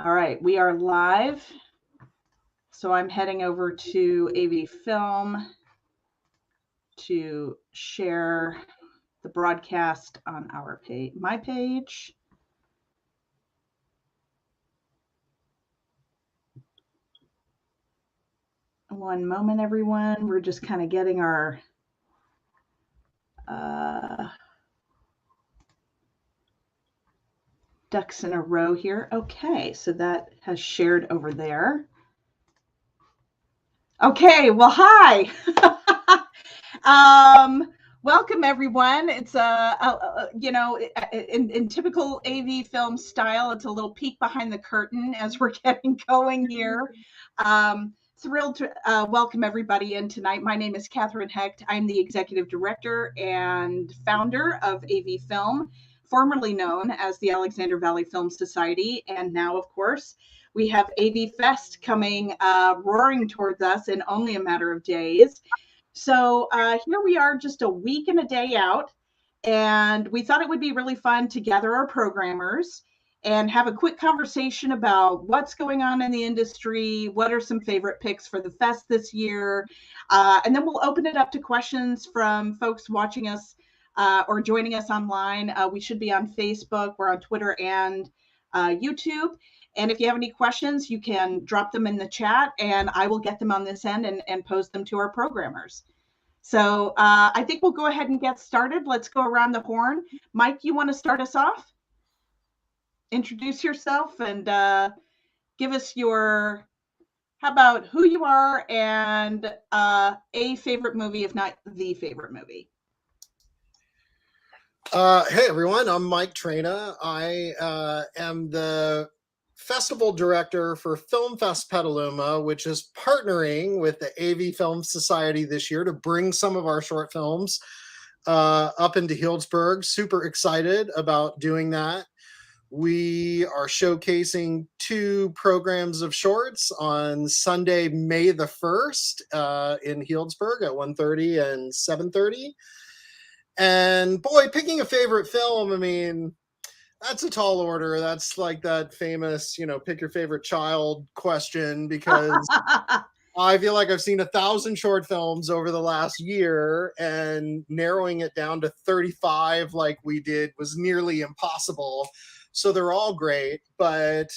All right, we are live. So I'm heading over to AV Film to share the broadcast on our page, my page. One moment, everyone. We're just kind of getting our ducks in a row here. Okay, so that has shared over there. Okay, well, hi. Welcome everyone. It's in typical AV film style, it's a little peek behind the curtain as we're getting going here. Thrilled to welcome everybody in tonight. My name is Catherine Hecht. I'm the executive director and founder of AV Film, formerly known as the Alexander Valley Film Society, and now, of course, we have AV Fest coming roaring towards us in only a matter of days. So here we are just a week and a day out, and we thought it would be really fun to gather our programmers and have a quick conversation about what's going on in the industry, what are some favorite picks for the fest this year, and then we'll open it up to questions from folks watching us or joining us online. We should be on Facebook, we're on Twitter and YouTube. And if you have any questions, you can drop them in the chat and I will get them on this end and post them to our programmers. So I think we'll go ahead and get started. Let's go around the horn. Mike, you want to start us off? Introduce yourself and give us how about who you are and a favorite movie, if not the favorite movie. Hey everyone, I'm Mike Traina. I am the festival director for Film Fest Petaluma, which is partnering with the AV Film Society this year to bring some of our short films up into Healdsburg. Super excited about doing that. We are showcasing 2 programs of shorts on Sunday, May the 1st in Healdsburg at 1:30 and 7:30. And boy, picking a favorite film, I mean, that's a tall order. That's like that famous, pick your favorite child question, because I feel like I've seen 1,000 short films over the last year, and narrowing it down to 35 like we did was nearly impossible. So they're all great, but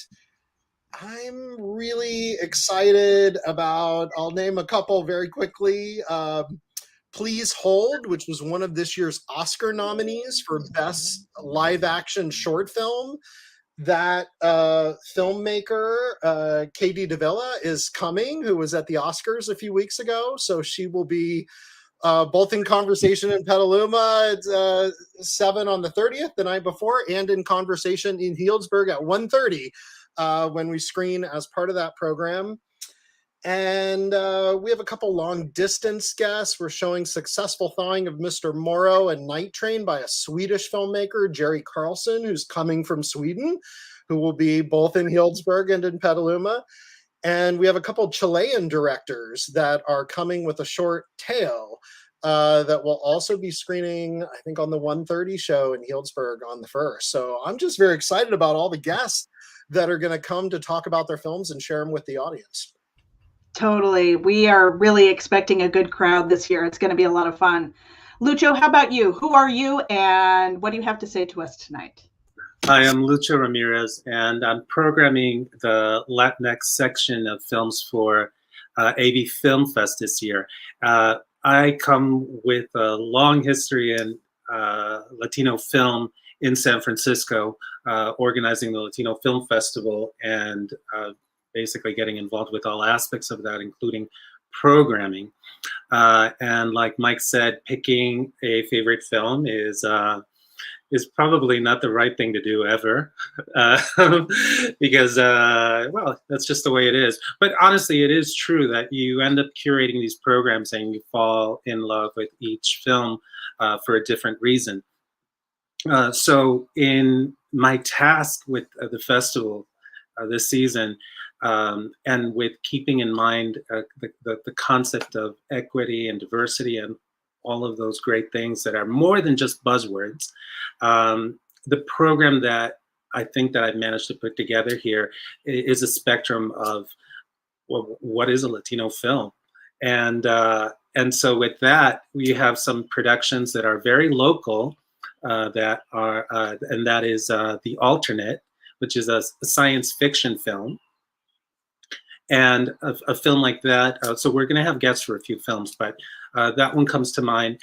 I'm really excited about, I'll name a couple very quickly. Please Hold, which was one of this year's Oscar nominees for Best Live Action Short Film. That filmmaker, Katie Davila, is coming, who was at the Oscars a few weeks ago. So she will be both in conversation in Petaluma at 7 on the 30th, the night before, and in conversation in Healdsburg at 1:30 when we screen as part of that program. And we have a couple long distance guests. We're showing Successful Thawing of Mr. Morrow and Night Train by a Swedish filmmaker, Jerry Carlson, who's coming from Sweden, who will be both in Healdsburg and in Petaluma. And we have a couple Chilean directors that are coming with a short tale that will also be screening, I think, on the 1:30 show in Healdsburg on the 1st. So I'm just very excited about all the guests that are going to come to talk about their films and share them with the audience. Totally. We are really expecting a good crowd this year. It's going to be a lot of fun. Lucho, how about you? Who are you and what do you have to say to us tonight? Hi, I'm Lucho Ramirez, and I'm programming the Latinx section of films for AV Film Fest this year. I come with a long history in Latino film in San Francisco, organizing the Latino Film Festival and basically getting involved with all aspects of that, including programming. And like Mike said, picking a favorite film is probably not the right thing to do ever, because, well, that's just the way it is. But honestly, it is true that you end up curating these programs and you fall in love with each film for a different reason. So in my task with the festival this season, and with keeping in mind the concept of equity and diversity and all of those great things that are more than just buzzwords, the program that I think that I've managed to put together here is a spectrum of, well, what is a Latino film? And so with that, we have some productions that are very local, and that is The Alternate, which is a science fiction film. And a film like that, so we're going to have guests for a few films, but that one comes to mind.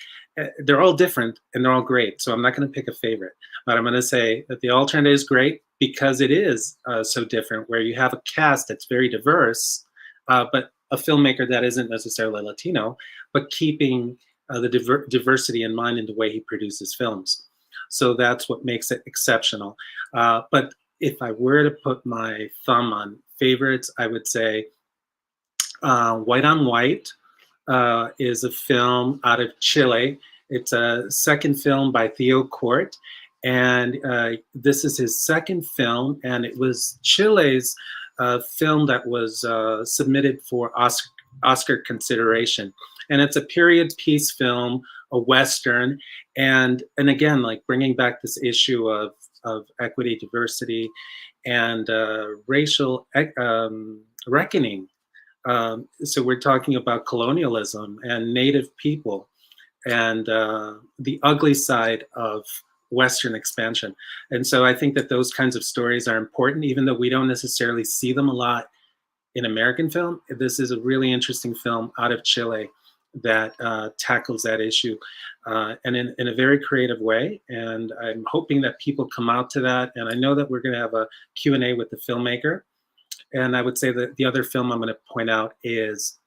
They're all different and they're all great, so I'm not going to pick a favorite, but I'm going to say that The Alternate is great because it is so different, where you have a cast that's very diverse, but a filmmaker that isn't necessarily Latino, but keeping the diversity in mind in the way he produces films. So that's what makes it exceptional. But if I were to put my thumb on favorites, I would say White on White is a film out of Chile. It's a second film by Theo Cort, and this is his second film, and it was Chile's film that was submitted for Oscar consideration. And it's a period piece film, a Western, and again, like bringing back this issue of equity, diversity, and racial reckoning. So we're talking about colonialism and Native people and the ugly side of Western expansion. And so I think that those kinds of stories are important, even though we don't necessarily see them a lot in American film. This is a really interesting film out of Chile that tackles that issue and in a very creative way. And I'm hoping that people come out to that. And I know that we're going to have a Q&A with the filmmaker. And I would say that the other film I'm going to point out is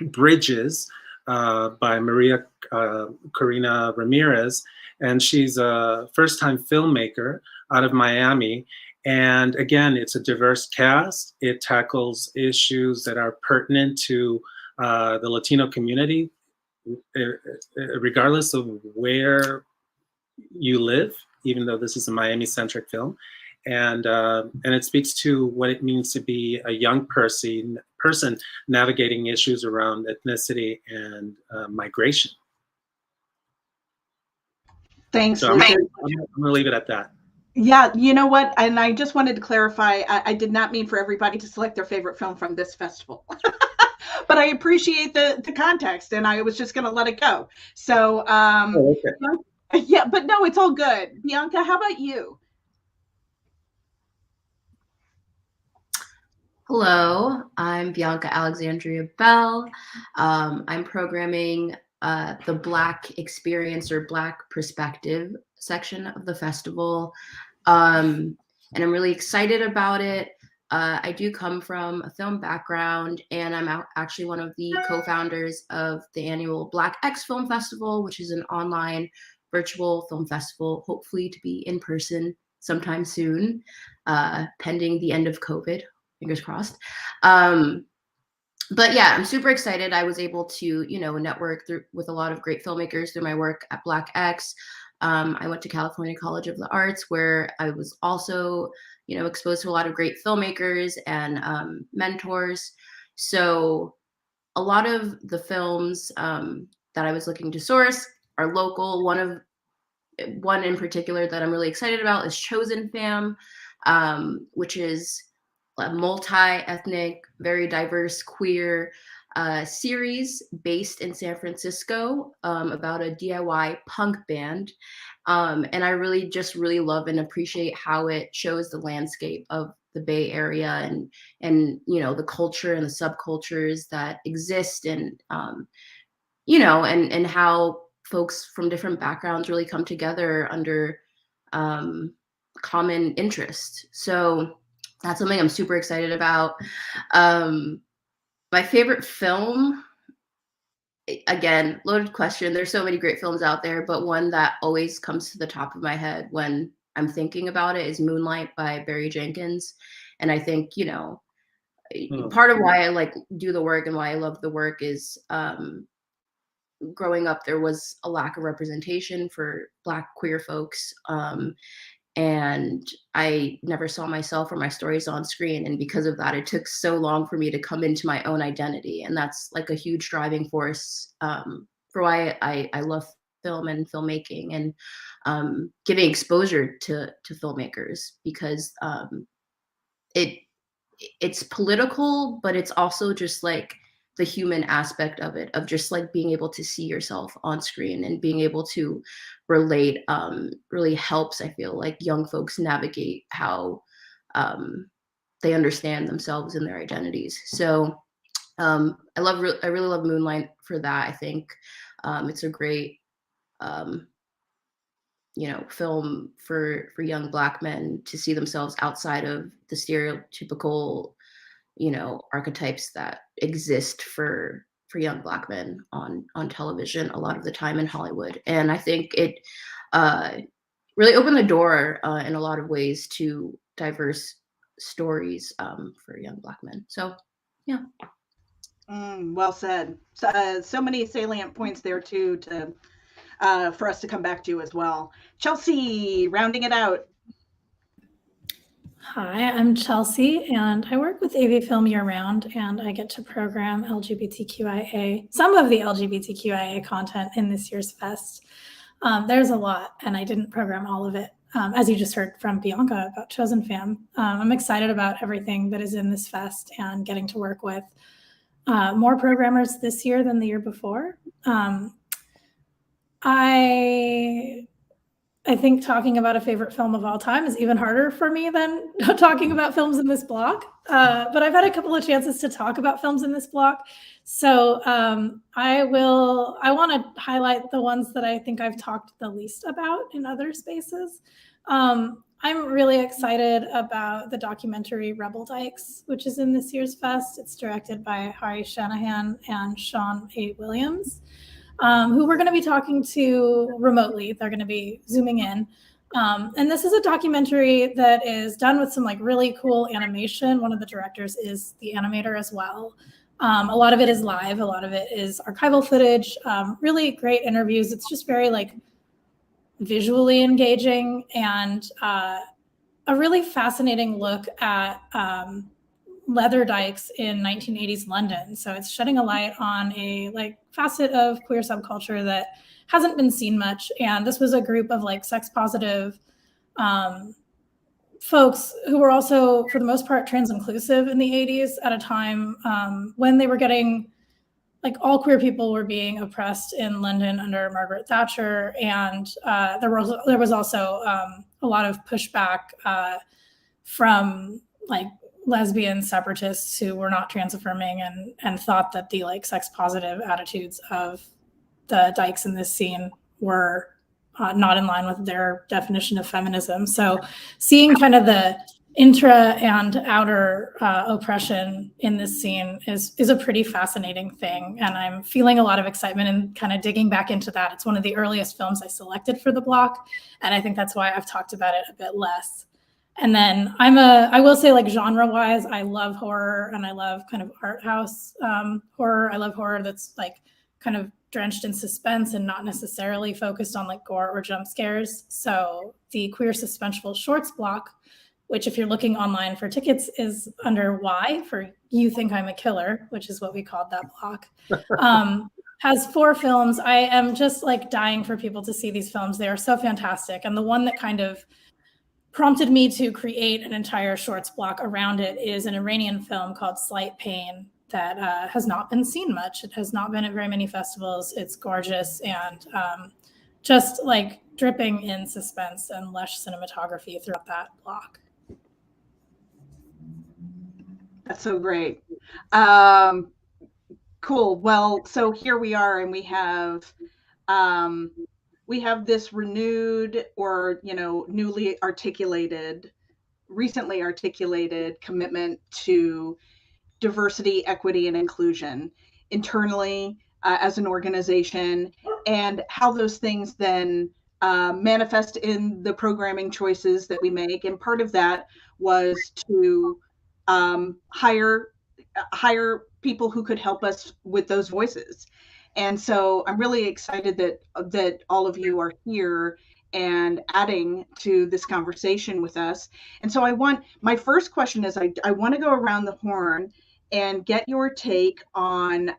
Bridges by Maria Corina Ramirez. And she's a first-time filmmaker out of Miami. And again, it's a diverse cast. It tackles issues that are pertinent to the Latino community, regardless of where you live, even though this is a Miami-centric film. And it speaks to what it means to be a young person navigating issues around ethnicity and migration. Thanks, so Lucho. I'm going to leave it at that. Yeah, you know what? And I just wanted to clarify, I did not mean for everybody to select their favorite film from this festival. But I appreciate the context, and I was just going to let it go. So, Okay. yeah, but no, it's all good. Bianca, how about you? Hello, I'm Bianca Alexandria Bell. I'm programming the Black Experience or Black Perspective section of the festival. And I'm really excited about it. I do come from a film background, and I'm actually one of the co-founders of the annual Black X Film Festival, which is an online virtual film festival, hopefully to be in person sometime soon, pending the end of COVID. Fingers crossed. But yeah, I'm super excited. I was able to, network with a lot of great filmmakers through my work at Black X. I went to California College of the Arts, where I was also, exposed to a lot of great filmmakers and mentors. So a lot of the films that I was looking to source are local. One in particular that I'm really excited about is Chosen Fam, which is a multi-ethnic, very diverse queer series based in San Francisco about a DIY punk band. And I really love and appreciate how it shows the landscape of the Bay Area and the culture and the subcultures that exist, and and how folks from different backgrounds really come together under common interest. So that's something I'm super excited about. My favorite film, again, loaded question. There's so many great films out there, but one that always comes to the top of my head when I'm thinking about it is Moonlight by Barry Jenkins. And I think, part of why I do the work and why I love the work is growing up, there was a lack of representation for Black queer folks. And I never saw myself or my stories on screen. And because of that, it took so long for me to come into my own identity. And that's like a huge driving force for why I love film and filmmaking. And giving exposure to filmmakers, because it's political, but it's also just like the human aspect of it, of just like being able to see yourself on screen and being able to relate, really helps, I feel like, young folks navigate how they understand themselves and their identities. So I really love Moonlight for that. I think it's a great film for young Black men to see themselves outside of the stereotypical archetypes that exist for young Black men on television a lot of the time in Hollywood. And I think it really opened the door in a lot of ways to diverse stories for young Black men. So yeah. Well said. So many salient points there too, to for us to come back to as well. Chelsea, rounding it out. Hi, I'm Chelsea, and I work with AV Film year-round, and I get to program some of the LGBTQIA content in this year's fest. There's a lot, and I didn't program all of it. As you just heard from Bianca about Chosen Fam, I'm excited about everything that is in this fest and getting to work with more programmers this year than the year before. I think talking about a favorite film of all time is even harder for me than talking about films in this block. But I've had a couple of chances to talk about films in this block. So I want to highlight the ones that I think I've talked the least about in other spaces. I'm really excited about the documentary Rebel Dykes, which is in this year's fest. It's directed by Hari Shanahan and Sean A. Williams, who we're going to be talking to remotely. They're going to be zooming in. And this is a documentary that is done with some like really cool animation. One of the directors is the animator as well. A lot of it is live. A lot of it is archival footage, really great interviews. It's just very like visually engaging, and a really fascinating look at leather dykes in 1980s London. So it's shedding a light on a like facet of queer subculture that hasn't been seen much. And this was a group of like sex positive folks who were also, for the most part, trans inclusive in the 80s, at a time when they were getting, like, all queer people were being oppressed in London under Margaret Thatcher. And there was also a lot of pushback from like lesbian separatists who were not trans affirming and thought that the like sex positive attitudes of the dykes in this scene were not in line with their definition of feminism. So seeing kind of the intra and outer oppression in this scene is a pretty fascinating thing. And I'm feeling a lot of excitement and kind of digging back into that. It's one of the earliest films I selected for the block. And I think that's why I've talked about it a bit less. And then I will say, like, genre-wise, I love horror and I love kind of art house horror. I love horror that's like kind of drenched in suspense and not necessarily focused on like gore or jump scares. So the Queer Suspenseful Shorts block, which if you're looking online for tickets is under Y for You Think I'm a Killer, which is what we called that block, has 4 films. I am just like dying for people to see these films. They are so fantastic. And the one that kind of prompted me to create an entire shorts block around it is an Iranian film called Slight Pain that has not been seen much. It has not been at very many festivals. It's gorgeous and just like dripping in suspense and lush cinematography throughout that block. That's so great. Cool. Well, so here we are, and we have this renewed or, recently articulated commitment to diversity, equity, and inclusion internally as an organization, and how those things then manifest in the programming choices that we make. And part of that was to hire people who could help us with those voices. And so I'm really excited that all of you are here and adding to this conversation with us. And so my first question is, I want to go around the horn and get your take on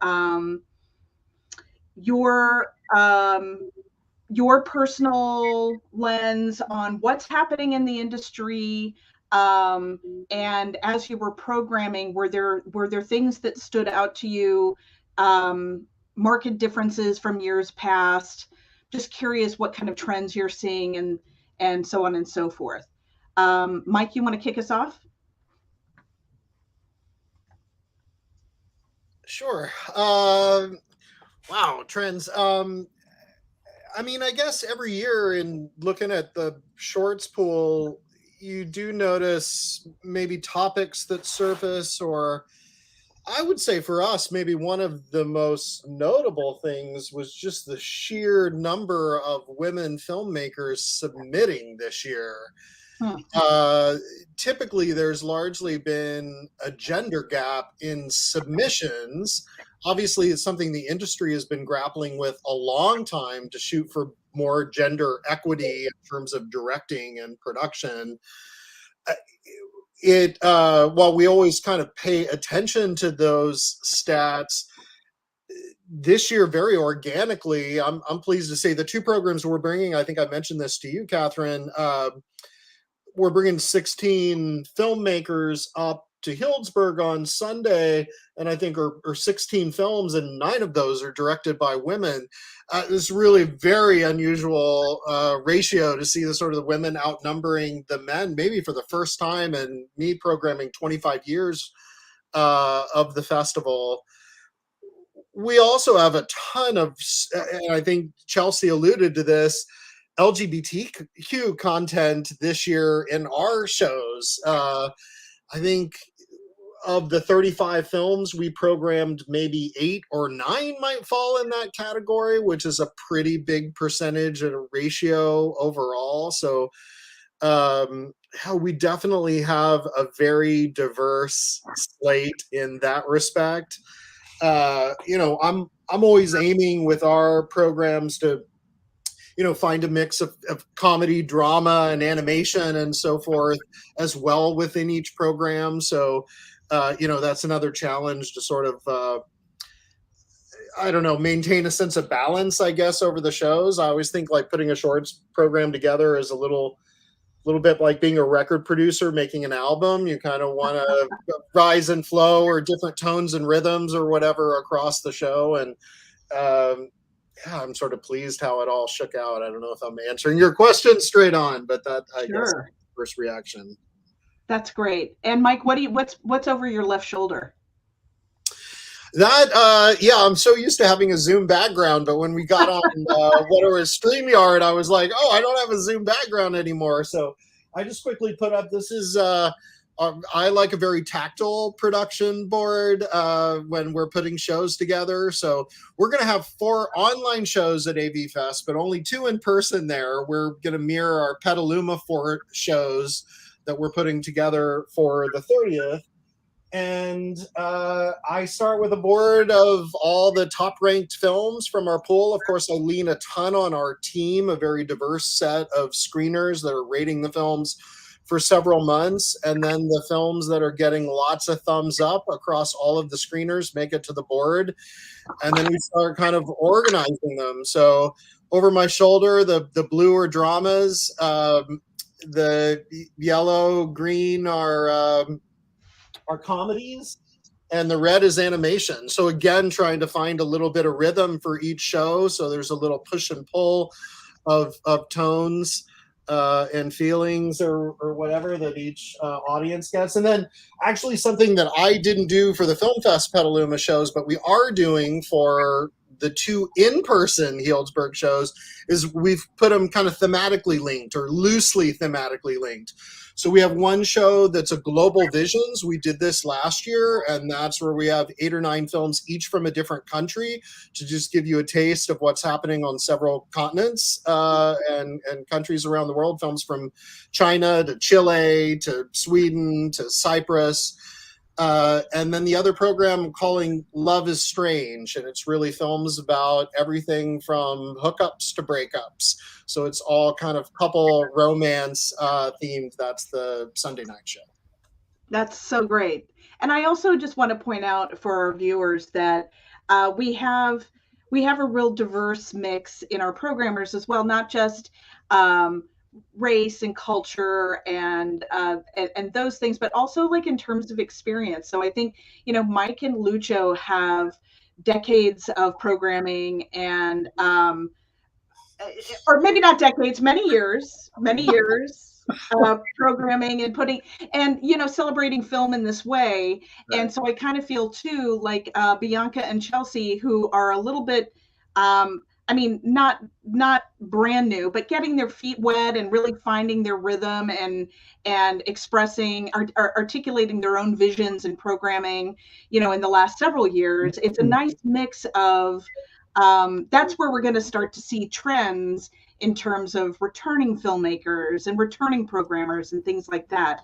your your personal lens on what's happening in the industry. And as you were programming, were there things that stood out to you, market differences from years past? Just curious what kind of trends you're seeing, and so on and so forth. Mike, you want to kick us off? Sure. Wow, trends. I mean, I guess every year in looking at the shorts pool, you do notice maybe topics that surface, or I would say for us, maybe one of the most notable things was just the sheer number of women filmmakers submitting this year. Typically, there's largely been a gender gap in submissions. Obviously, it's something the industry has been grappling with a long time to shoot for more gender equity in terms of directing and production. While we always kind of pay attention to those stats, this year, very organically, I'm pleased to say the two programs we're bringing, I think I mentioned this to you, Catherine, we're bringing 16 filmmakers up to Healdsburg on Sunday, and I think are 16 films, and 9 of those are directed by women. This is really very unusual ratio to see the sort of the women outnumbering the men, maybe for the first time in me programming 25 years of the festival. We also have a ton of, and I think Chelsea alluded to this, LGBTQ content this year in our shows. I think of the 35 films we programmed, maybe 8 or 9 might fall in that category, which is a pretty big percentage and a ratio overall. So we definitely have a very diverse slate in that respect. I'm always aiming with our programs to find a mix of comedy, drama, and animation and so forth as well within each program. So, that's another challenge to sort of, maintain a sense of balance, I guess, over the shows. I always think like putting a shorts program together is a little bit like being a record producer making an album. You kind of want to rise and flow, or different tones and rhythms or whatever across the show. And, I'm sort of pleased how it all shook out. I don't know if I'm answering your question straight on, but that I guess first reaction. That's great. And Mike, what's over your left shoulder? That I'm so used to having a Zoom background, but when we got on whatever StreamYard, I was like, oh, I don't have a Zoom background anymore. So I just quickly put up, this is I like a very tactile production board when we're putting shows together. So we're going to have 4 online shows at AV Fest, but only 2 in person there. We're going to mirror our Petaluma 4 shows that we're putting together for the 30th. And I start with a board of all the top-ranked films from our pool. Of course, I lean a ton on our team, a very diverse set of screeners that are rating the films for several months. And then the films that are getting lots of thumbs up across all of the screeners make it to the board. And then we start kind of organizing them. So over my shoulder, the blue are dramas, the yellow, green are comedies, and the red is animation. So again, trying to find a little bit of rhythm for each show. So there's a little push and pull of tones and feelings or whatever that each audience gets. And then actually something that I didn't do for the Film Fest Petaluma shows, but we are doing for the 2 in-person Healdsburg shows, is we've put them kind of thematically linked, or loosely thematically linked. So we have one show that's a global visions. We did this last year, and that's where we have 8 or 9 films, each from a different country, to just give you a taste of what's happening on several continents and countries around the world. Films from China to Chile to Sweden to Cyprus. And then the other program I'm calling Love is Strange, and it's really films about everything from hookups to breakups. So it's all kind of couple romance themed. That's the Sunday night show. That's so great. And I also just want to point out for our viewers that we have we have a real diverse mix in our programmers as well, not just race and culture and those things, but also like in terms of experience. So I think, Mike and Lucho have decades of programming and or maybe not decades, many years programming and putting and celebrating film in this way. Right. And so I kind of feel too like Bianca and Chelsea, who are a little bit not brand new, but getting their feet wet and really finding their rhythm and expressing articulating their own visions and programming, in the last several years. It's a nice mix of that's where we're going to start to see trends in terms of returning filmmakers and returning programmers and things like that.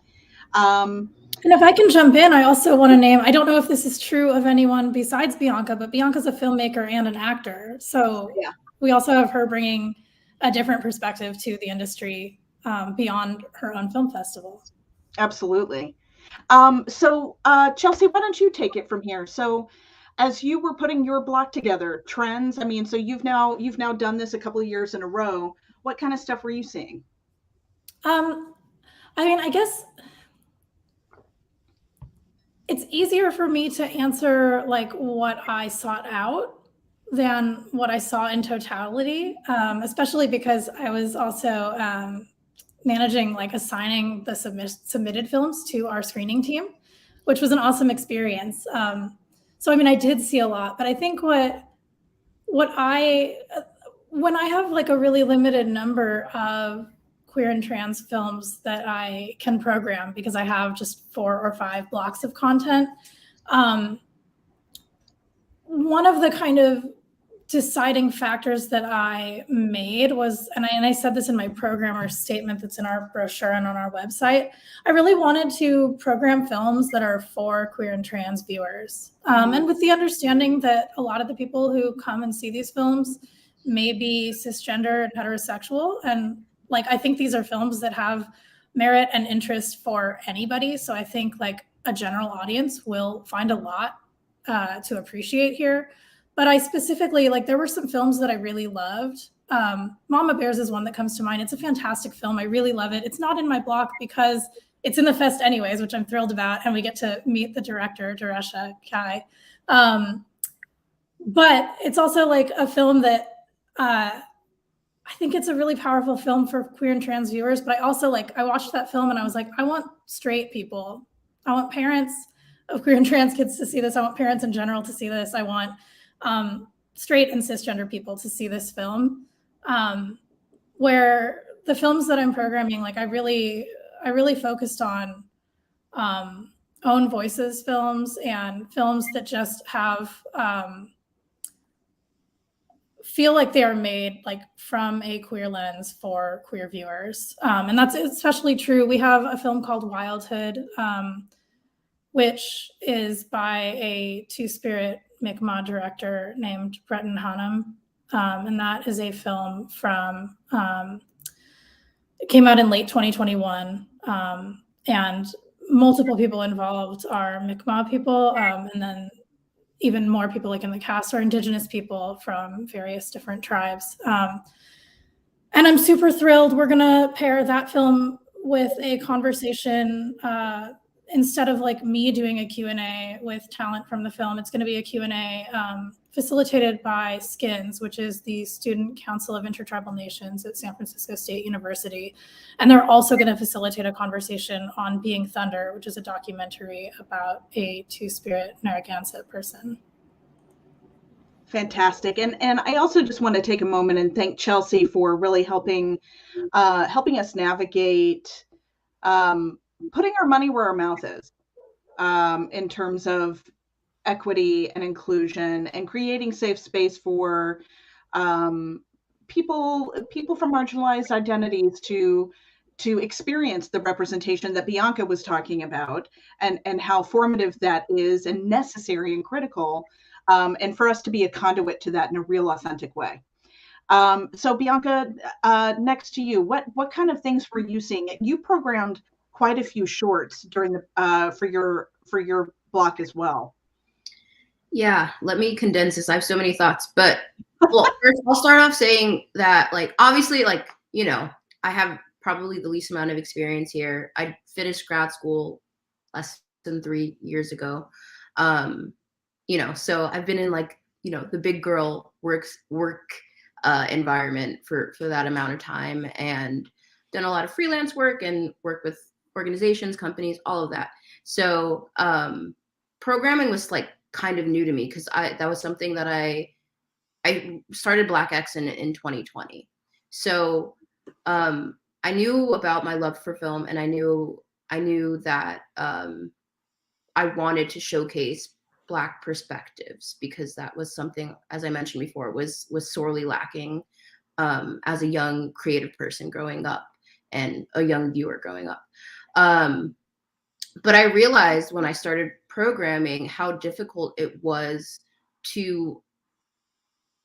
And if I can jump in, I also want to name, I don't know if this is true of anyone besides Bianca, but Bianca's a filmmaker and an actor. So yeah, we also have her bringing a different perspective to the industry beyond her own film festival. Absolutely. So Chelsea, why don't you take it from here? So as you were putting your block together, trends, so you've now done this a couple of years in a row. What kind of stuff were you seeing? I guess it's easier for me to answer like what I sought out than what I saw in totality, especially because I was also managing, like assigning the submitted films to our screening team, which was an awesome experience. So, I did see a lot, but I think when I have like a really limited number of queer and trans films that I can program because I have just 4 or 5 blocks of content, one of the kind of deciding factors that I made was, and I said this in my programmer statement that's in our brochure and on our website, I really wanted to program films that are for queer and trans viewers. And with the understanding that a lot of the people who come and see these films may be cisgender and heterosexual. And like, I think these are films that have merit and interest for anybody. So I think like a general audience will find a lot to appreciate here. But I specifically, like, there were some films that I really loved. Mama Bears is one that comes to mind. It's a fantastic film. I really love it. It's not in my block because it's in the fest anyways, which I'm thrilled about. And we get to meet the director, Daresha Kai. But it's also like a film that I think it's a really powerful film for queer and trans viewers. But I also I watched that film and I was like, I want straight people. I want parents of queer and trans kids to see this. I want parents in general to see this. I want straight and cisgender people to see this film, where the films that I'm programming, like I really focused on own voices films and films that just have feel like they are made like from a queer lens for queer viewers. And that's especially true. We have a film called Wildhood, which is by a Two-Spirit Mi'kmaq director named Breton Hanum. And that is a film from, it came out in late 2021. And multiple people involved are Mi'kmaq people. And then even more people like in the cast are Indigenous people from various different tribes. And I'm super thrilled. We're gonna pair that film with a conversation instead of like me doing a Q&A with talent from the film. It's going to be a Q&A facilitated by SKINS, which is the Student Council of Intertribal Nations at San Francisco State University. And they're also going to facilitate a conversation on Being Thunder, which is a documentary about a Two-Spirit Narragansett person. Fantastic. And I also just want to take a moment and thank Chelsea for really helping us navigate putting our money where our mouth is in terms of equity and inclusion and creating safe space for people from marginalized identities to experience the representation that Bianca was talking about and how formative that is and necessary and critical, and for us to be a conduit to that in a real authentic way. So Bianca, next to you, what kind of things were you seeing? You programmed quite a few shorts during the for your block as well. Yeah, let me condense this. I have so many thoughts, but well, first I'll start off saying that, like, obviously, like, you know, I have probably the least amount of experience here. I finished grad school less than 3 years ago. Um, you know, so I've been in, like, you know, the big girl work environment for that amount of time, and done a lot of freelance work and work with organizations, companies, all of that. So programming was like kind of new to me because I that was something that I started Black X in 2020. So I knew about my love for film, and I knew that I wanted to showcase Black perspectives because that was something, as I mentioned before, was sorely lacking as a young creative person growing up and a young viewer growing up. But I realized when I started programming how difficult it was to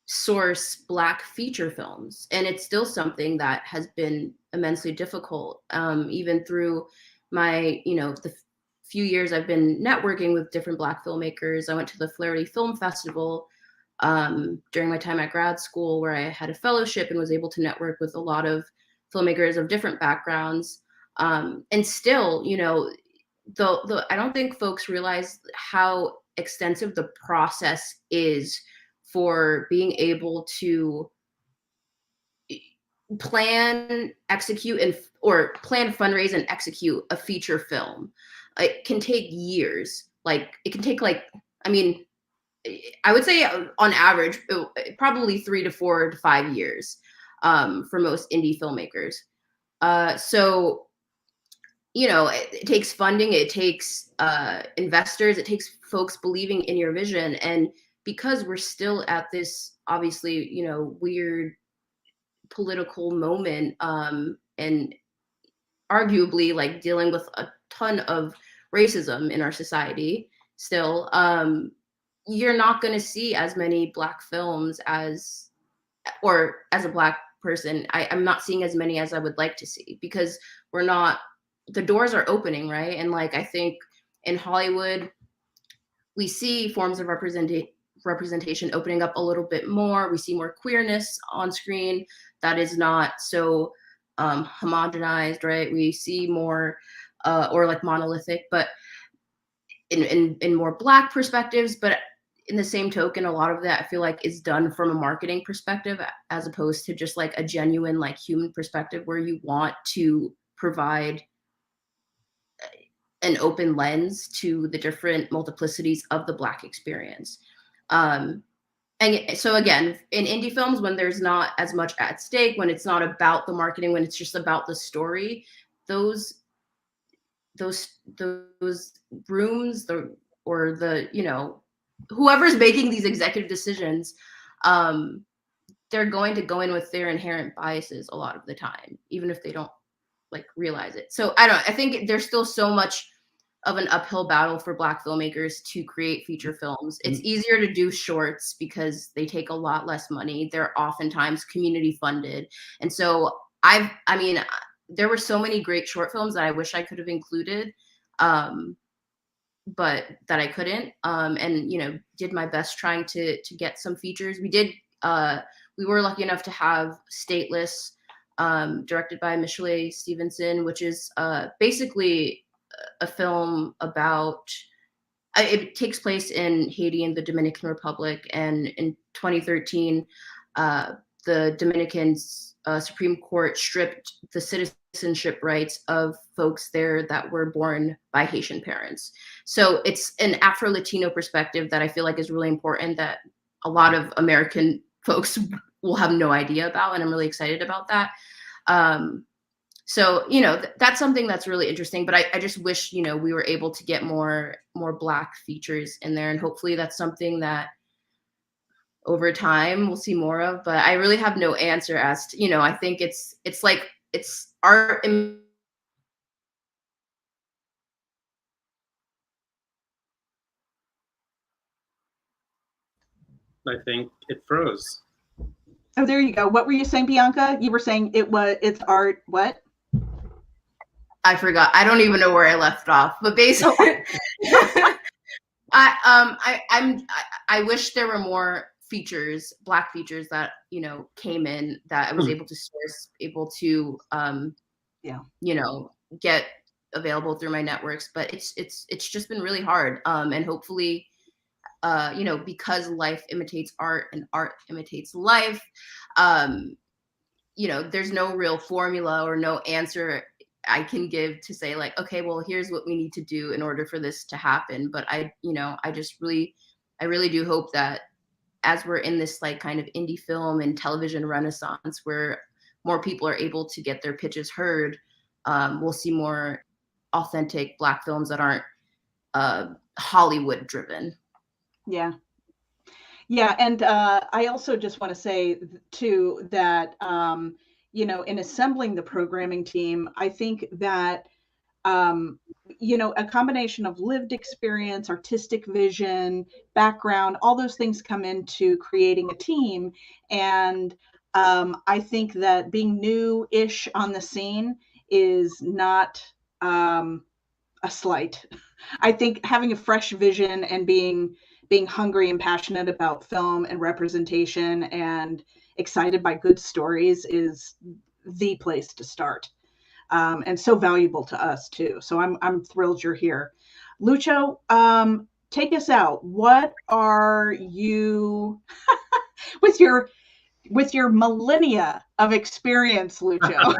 source Black feature films, and it's still something that has been immensely difficult, even through my, you know, the few years I've been networking with different Black filmmakers. I went to the Flaherty Film Festival during my time at grad school, where I had a fellowship and was able to network with a lot of filmmakers of different backgrounds. And still, you know, I don't think folks realize how extensive the process is for being able to plan, execute, or plan, fundraise, and execute a feature film. It can take years. Like, it can take, like, I mean, I would say on average, probably 3 to 4 to 5 years for most indie filmmakers. So, you know, it takes funding, it takes investors, it takes folks believing in your vision. And because we're still at this, obviously, you know, weird political moment, and arguably like dealing with a ton of racism in our society still, you're not going to see as many Black films or as a Black person, I'm not seeing as many as I would like to see, because the doors are opening, right? And like, I think in Hollywood, we see forms of representation opening up a little bit more. We see more queerness on screen that is not so homogenized, right? We see more or like monolithic, but in more Black perspectives. But in the same token, a lot of that I feel like is done from a marketing perspective, as opposed to just like a genuine, like, human perspective, where you want to provide an open lens to the different multiplicities of the Black experience. And so again, in indie films, when there's not as much at stake, when it's not about the marketing, when it's just about the story, those rooms, or the, you know, whoever's making these executive decisions, they're going to go in with their inherent biases a lot of the time, even if they don't like realize it. So I think there's still so much of an uphill battle for Black filmmakers to create feature films. It's easier to do shorts because they take a lot less money. They're oftentimes community funded. And so I mean, there were so many great short films that I wish I could have included, but that I couldn't. And, you know, did my best trying to get some features. We were lucky enough to have Stateless, directed by Michelle Stevenson, which is basically a film about, it takes place in Haiti and the Dominican Republic. And in 2013, the Dominican Supreme Court stripped the citizenship rights of folks there that were born by Haitian parents. So it's an Afro-Latino perspective that I feel like is really important, that a lot of American folks will have no idea about, and I'm really excited about that. So, you know, that's something that's really interesting, but I just wish, you know, we were able to get more Black features in there, and hopefully that's something that over time we'll see more of. But I really have no answer as to, you know, I think it's like, it's art. I think it froze. Oh, there you go. What were you saying, Bianca? You were saying it's art. What? I forgot. I don't even know where I left off, but basically, I wish there were more features, Black features that, you know, came in that I was able to source, able to you know, get available through my networks. But it's just been really hard. And hopefully, you know, because life imitates art and art imitates life, you know, there's no real formula or no answer I can give to say like, okay, well, here's what we need to do in order for this to happen. But you know, I really do hope that as we're in this like kind of indie film and television renaissance where more people are able to get their pitches heard, we'll see more authentic Black films that aren't Hollywood driven. Yeah. Yeah. And I also just want to say too that, you know, in assembling the programming team, I think that, you know, a combination of lived experience, artistic vision, background, all those things come into creating a team. And I think that being new-ish on the scene is not a slight. I think having a fresh vision and being hungry and passionate about film and representation and excited by good stories is the place to start. And so valuable to us too. So I'm thrilled you're here. Lucho, take us out. What are you with your millennia of experience, Lucho?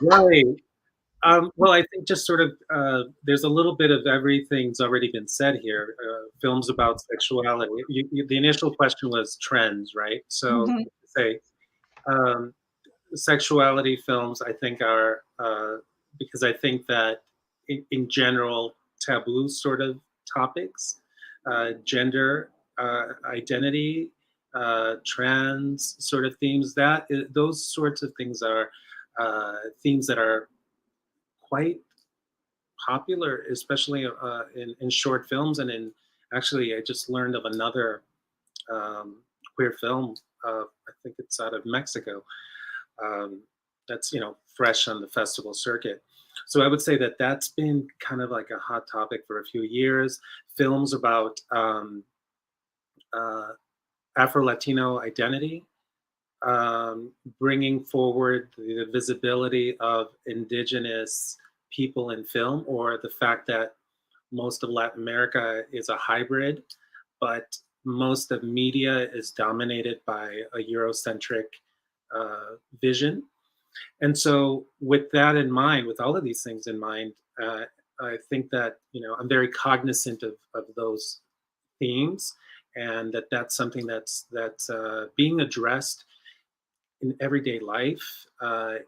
Right. Well, I think just sort of there's a little bit of everything's already been said here. Films about sexuality. The initial question was trends, right? So say sexuality films, I think are because I think that in general taboo sort of topics, gender identity, trans sort of themes, those sorts of things are themes that are quite popular, especially in short films. And actually, I just learned of another queer film. I think it's out of Mexico. That's, you know, fresh on the festival circuit. So I would say that that's been kind of like a hot topic for a few years. Films about Afro-Latino identity, bringing forward the visibility of indigenous people in film, or the fact that most of Latin America is a hybrid, but most of media is dominated by a Eurocentric vision. And so with that in mind, with all of these things in mind, I think that, you know, I'm very cognizant of those themes, and that's something that's being addressed in everyday life.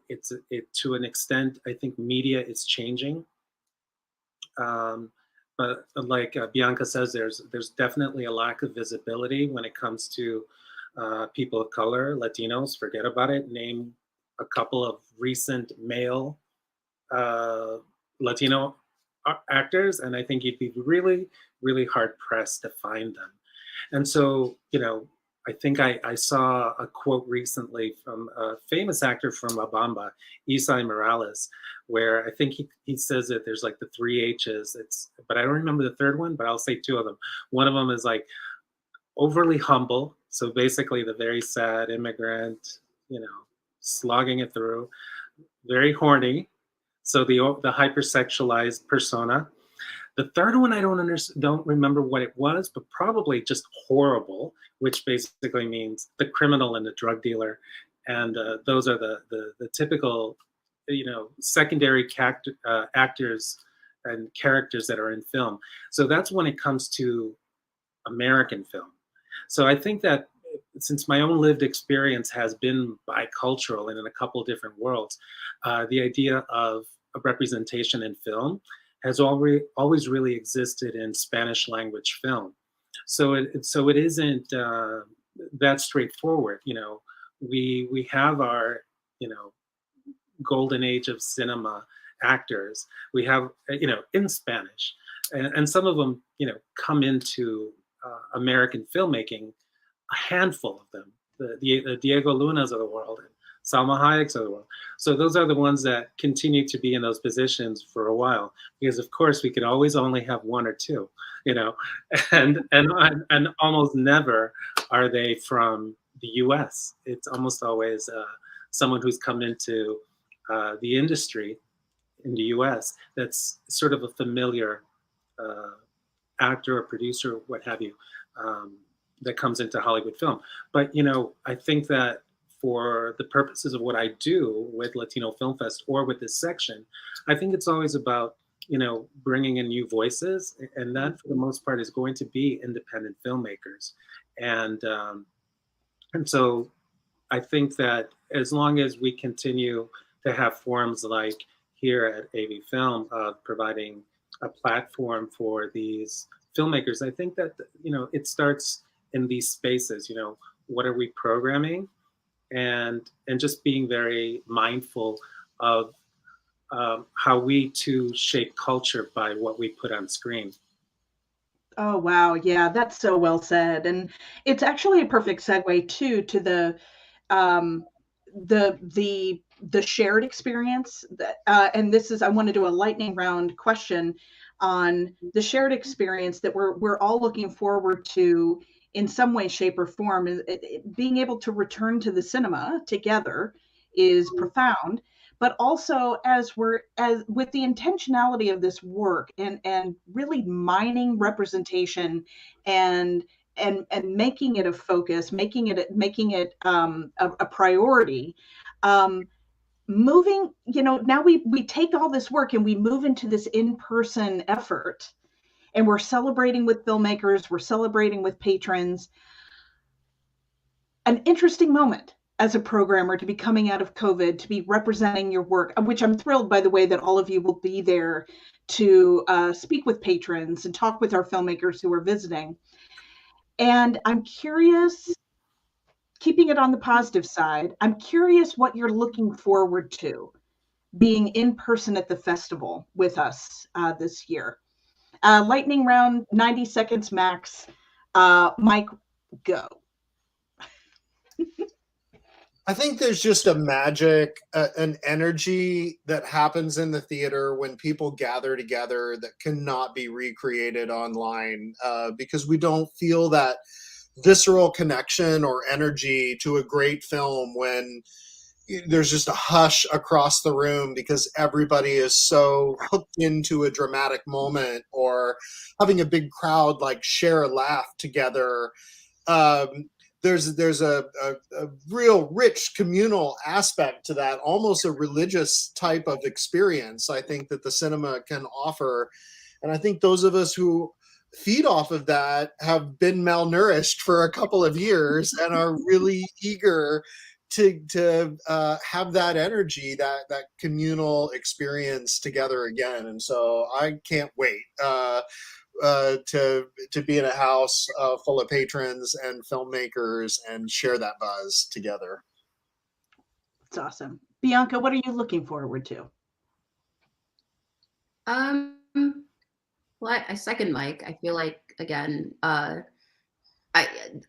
It to an extent, I think media is changing. But like Bianca says, there's definitely a lack of visibility when it comes to people of color, Latinos. Forget about it. Name a couple of recent male Latino actors, and I think you'd be really, really hard pressed to find them. And so, you know, I think I saw a quote recently from a famous actor from Abamba, Isai Morales, where I think he says that there's like the 3 H's. But I don't remember the third one, but I'll say 2 of them. One of them is like overly humble. So basically the very sad immigrant, you know, slogging it through. Very horny. So the hypersexualized persona. The third one I don't remember what it was, but probably just horrible, which basically means the criminal and the drug dealer, and those are the typical, you know, secondary actors and characters that are in film. So that's when it comes to American film. So I think that since my own lived experience has been bicultural and in a couple of different worlds, the idea of a representation in film has always really existed in Spanish language film. So it isn't that straightforward. You know, we have our, you know, golden age of cinema actors. We have, you know, in Spanish, and some of them, you know, come into American filmmaking, a handful of them, the Diego Lunas of the world, and Salma Hayek's of the world. So those are the ones that continue to be in those positions for a while, because of course we can always only have one or two, you know, and almost never are they from the U.S. It's almost always someone who's come into the industry in the U.S. that's sort of a familiar actor or producer, what have you, that comes into Hollywood film. But, you know, I think that for the purposes of what I do with Latino Film Fest or with this section, I think it's always about, you know, bringing in new voices, and that for the most part is going to be independent filmmakers. And so I think that as long as we continue to have forums like here at AV Film, providing a platform for these filmmakers, I think that, you know, it starts in these spaces. You know, what are we programming, and just being very mindful of how we too shape culture by what we put on screen. Oh, wow. Yeah, that's so well said. And it's actually a perfect segue too to um, the shared experience that, and this is, I want to do a lightning round question on the shared experience that we're all looking forward to in some way, shape, or form. Being able to return to the cinema together is profound. But also, as with the intentionality of this work, and really mining representation and making it a focus, making it a priority. Moving, you know, now we take all this work and we move into this in-person effort, and we're celebrating with filmmakers, we're celebrating with patrons. An interesting moment as a programmer to be coming out of COVID, to be representing your work, which I'm thrilled, by the way, that all of you will be there to speak with patrons and talk with our filmmakers who are visiting. And I'm curious, keeping it on the positive side, I'm curious what you're looking forward to being in person at the festival with us this year. Lightning round, 90 seconds max. Mike, go. I think there's just a magic, an energy that happens in the theater when people gather together that cannot be recreated online, because we don't feel that visceral connection or energy to a great film when there's just a hush across the room because everybody is so hooked into a dramatic moment, or having a big crowd like share a laugh together. Um, there's a real rich communal aspect to that, almost a religious type of experience, I think, that the cinema can offer. And I think those of us who feed off of that have been malnourished for a couple of years and are really eager to have that energy, that communal experience together again. And so I can't wait to be in a house full of patrons and filmmakers and share that buzz together. It's awesome. Bianca, what are you looking forward to? Well, I second Mike. I feel like, again,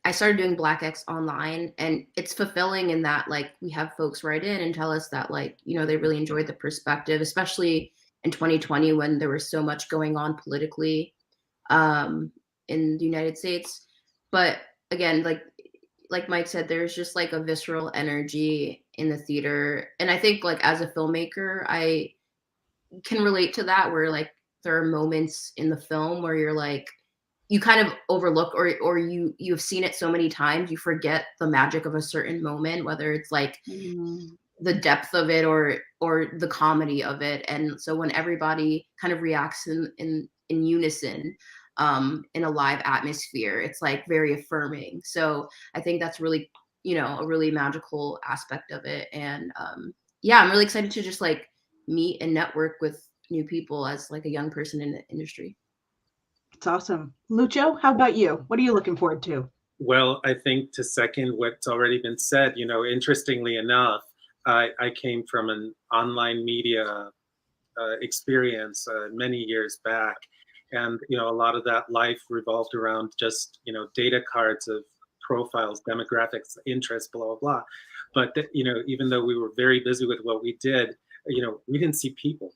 I started doing Black X online, and it's fulfilling in that, like, we have folks write in and tell us that, like, you know, they really enjoyed the perspective, especially in 2020 when there was so much going on politically in the United States. But again, like Mike said, there's just like a visceral energy in the theater. And I think, like, as a filmmaker, I can relate to that, where like there are moments in the film where you're like, you kind of overlook, or you've seen it so many times, you forget the magic of a certain moment, whether it's like the depth of it or the comedy of it. And so when everybody kind of reacts in unison, in a live atmosphere, it's like very affirming. So I think that's really, you know, a really magical aspect of it. And yeah, I'm really excited to just like meet and network with new people as like a young person in the industry. It's awesome. Lucho, how about you? What are you looking forward to? Well, I think to second what's already been said, you know, interestingly enough, I came from an online media experience many years back. And, you know, a lot of that life revolved around just, you know, data cards of profiles, demographics, interests, blah, blah, blah. But, you know, even though we were very busy with what we did, you know, we didn't see people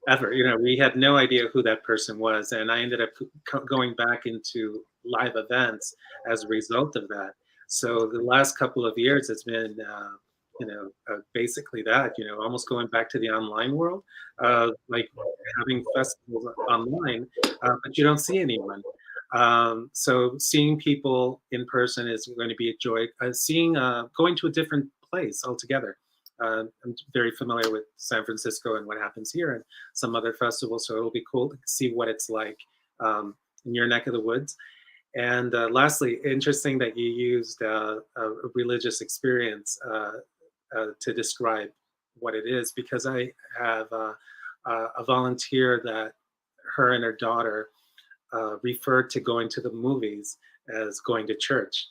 ever. You know, we had no idea who that person was. And I ended up going back into live events as a result of that. So the last couple of years, it's been, you know, basically that, you know, almost going back to the online world, like having festivals online, but you don't see anyone. So seeing people in person is going to be a joy. Going to a different place altogether. I'm very familiar with San Francisco and what happens here and some other festivals, so it'll be cool to see what it's like in your neck of the woods. And lastly, interesting that you used a religious experience to describe what it is, because I have a volunteer that her and her daughter referred to going to the movies as going to church.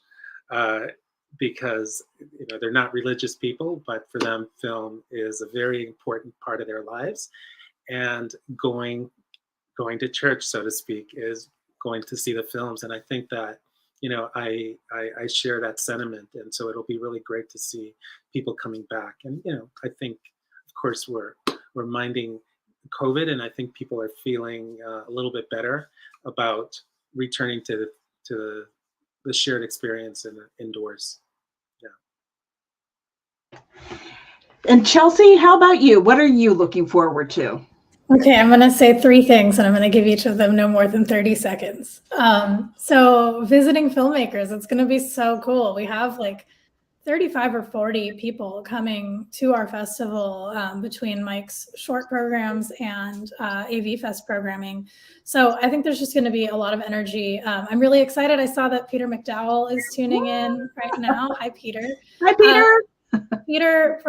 Because, you know, they're not religious people, but for them, film is a very important part of their lives. And going to church, so to speak, is going to see the films. And I think that, you know, I share that sentiment. And so it'll be really great to see people coming back. And, you know, I think, of course, we're minding COVID, and I think people are feeling a little bit better about returning to the shared experience indoors. Yeah. And Chelsea, how about you? What are you looking forward to? Okay, I'm going to say 3 things, and I'm going to give each of them no more than 30 seconds. So visiting filmmakers, it's going to be so cool. We have like 35 or 40 people coming to our festival between Mike's short programs and AVFest programming. So I think there's just going to be a lot of energy. I'm really excited. I saw that Peter McDowell is tuning in right now. Hi, Peter. Hi, Peter. Peter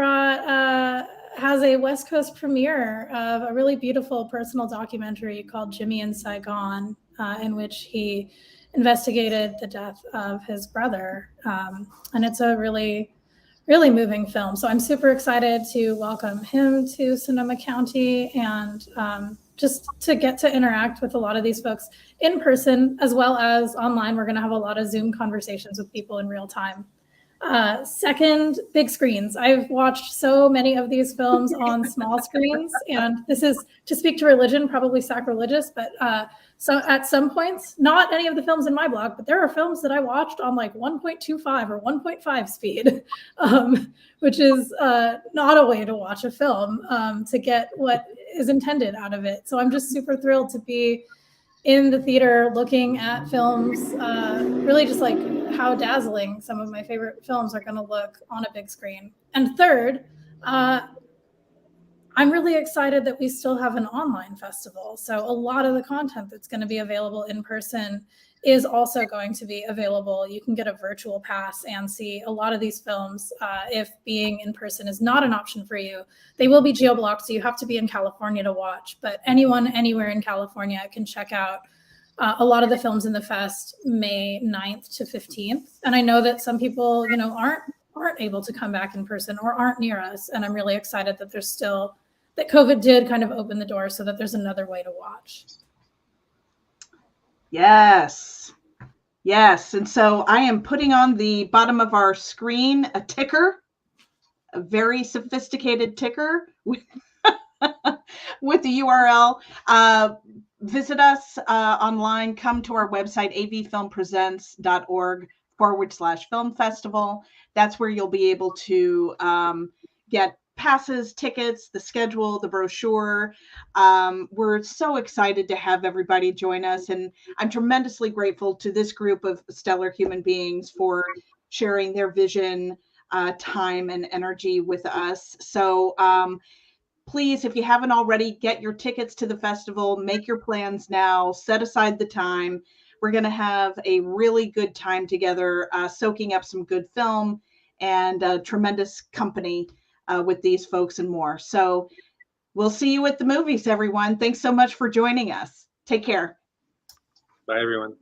has a West Coast premiere of a really beautiful personal documentary called Jimmy in Saigon, in which he investigated the death of his brother. And it's a really, really moving film. So I'm super excited to welcome him to Sonoma County and just to get to interact with a lot of these folks in person as well as online. We're going to have a lot of Zoom conversations with people in real time. Second, big screens. I've watched so many of these films on small screens, and this is, to speak to religion, probably sacrilegious, but so at some points, not any of the films in my blog, but there are films that I watched on like 1.25 or 1.5 speed, which is not a way to watch a film to get what is intended out of it. So I'm just super thrilled to be in the theater looking at films, really just like how dazzling some of my favorite films are going to look on a big screen. And third, I'm really excited that we still have an online festival. So a lot of the content that's going to be available in person is also going to be available. You can get a virtual pass and see a lot of these films. If being in person is not an option for you, they will be geo-blocked, so you have to be in California to watch. But anyone anywhere in California can check out a lot of the films in the fest May 9th to 15th. And I know that some people, you know, aren't able to come back in person or aren't near us. And I'm really excited that there's still, that COVID did kind of open the door so that there's another way to watch. Yes. Yes. And so I am putting on the bottom of our screen a ticker, a very sophisticated ticker with, with the URL. Visit us online. Come to our website, avfilmpresents.org/film festival. That's where you'll be able to get passes, tickets, the schedule, the brochure. We're so excited to have everybody join us. And I'm tremendously grateful to this group of stellar human beings for sharing their vision, time, and energy with us. So please, if you haven't already, get your tickets to the festival, make your plans now, set aside the time. We're going to have a really good time together, soaking up some good film and tremendous company with these folks and more. So we'll see you at the movies, everyone. Thanks so much for joining us. Take care. Bye, everyone.